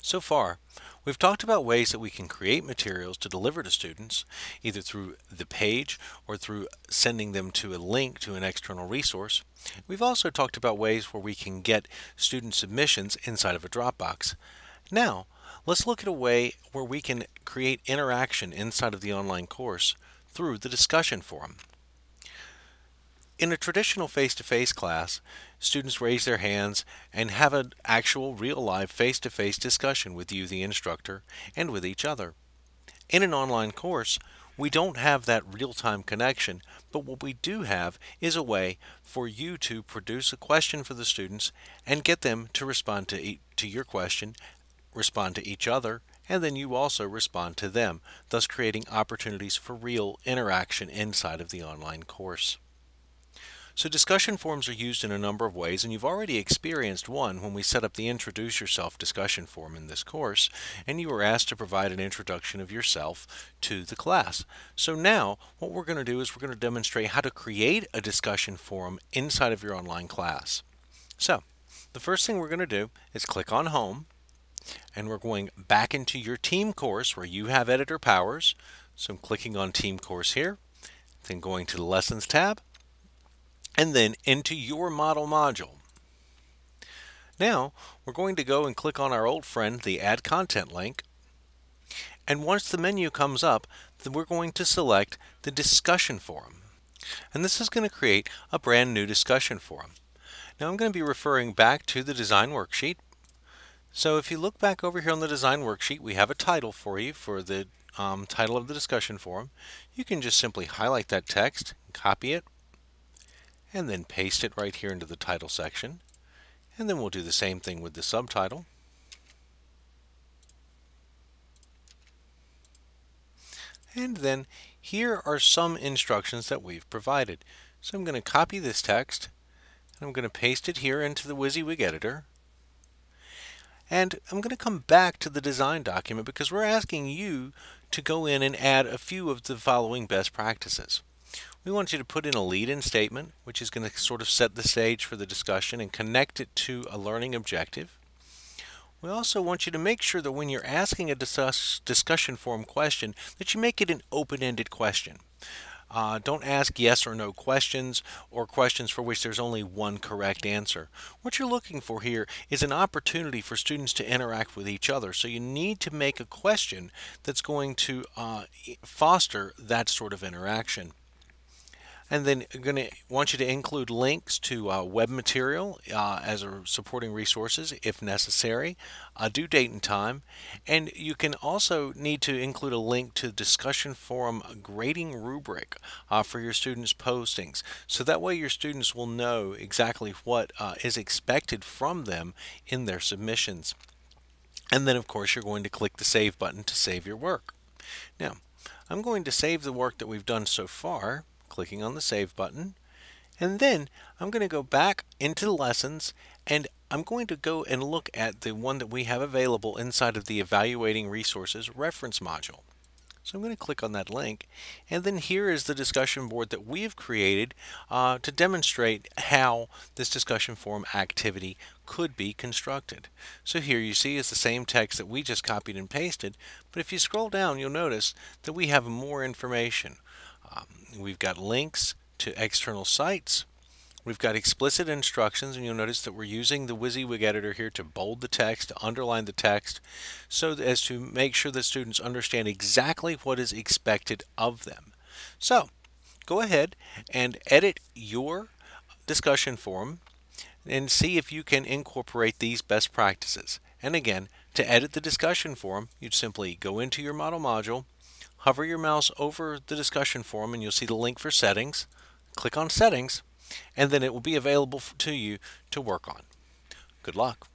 So far, we've talked about ways that we can create materials to deliver to students, either through the page or through sending them to a link to an external resource. We've also talked about ways where we can get student submissions inside of a Dropbox. Now, let's look at a way where we can create interaction inside of the online course through the discussion forum. In a traditional face-to-face class, students raise their hands and have an actual real-life face-to-face discussion with you, the instructor, and with each other. In an online course, we don't have that real-time connection, but what we do have is a way for you to produce a question for the students and get them to respond to your question, respond to each other, and then you also respond to them, thus creating opportunities for real interaction inside of the online course. So discussion forums are used in a number of ways, and you've already experienced one when we set up the Introduce Yourself discussion forum in this course, and you were asked to provide an introduction of yourself to the class. So now, what we're going to do is we're going to demonstrate how to create a discussion forum inside of your online class. So, the first thing we're going to do is click on Home, and we're going back into your team course where you have editor powers. So I'm clicking on Team Course here, then going to the Lessons tab, and then into your model module. Now we're going to go and click on our old friend, the Add Content link, and once the menu comes up, then we're going to select the discussion forum. And this is going to create a brand new discussion forum. Now I'm going to be referring back to the design worksheet. So if you look back over here on the design worksheet, we have a title for you for the title of the discussion forum. You can just simply highlight that text, copy it, and then paste it right here into the title section. And then we'll do the same thing with the subtitle. And then here are some instructions that we've provided. So I'm going to copy this text, and I'm going to paste it here into the WYSIWYG editor. And I'm going to come back to the design document because we're asking you to go in and add a few of the following best practices. We want you to put in a lead-in statement, which is going to sort of set the stage for the discussion and connect it to a learning objective. We also want you to make sure that when you're asking a discussion forum question, that you make it an open-ended question. Don't ask yes or no questions or questions for which there's only one correct answer. What you're looking for here is an opportunity for students to interact with each other. So you need to make a question that's going to foster that sort of interaction. And then I'm going to want you to include links to web material as a supporting resources if necessary, due date and time, and you can also need to include a link to the discussion forum grading rubric for your students' postings. So that way your students will know exactly what is expected from them in their submissions. And then of course you're going to click the Save button to save your work. Now, I'm going to save the work that we've done so far, clicking on the Save button, and then I'm going to go back into the lessons and I'm going to go and look at the one that we have available inside of the Evaluating Resources reference module. So I'm going to click on that link, and then here is the discussion board that we have created to demonstrate how this discussion forum activity could be constructed. So here you see is the same text that we just copied and pasted, but if you scroll down you'll notice that we have more information. We've got links to external sites. We've got explicit instructions, and you'll notice that we're using the WYSIWYG editor here to bold the text, to underline the text, so as to make sure that students understand exactly what is expected of them. So, go ahead and edit your discussion forum and see if you can incorporate these best practices. And again, to edit the discussion forum, you'd simply go into your model module, hover your mouse over the discussion forum, and you'll see the link for settings. Click on Settings, and then it will be available to you to work on. Good luck.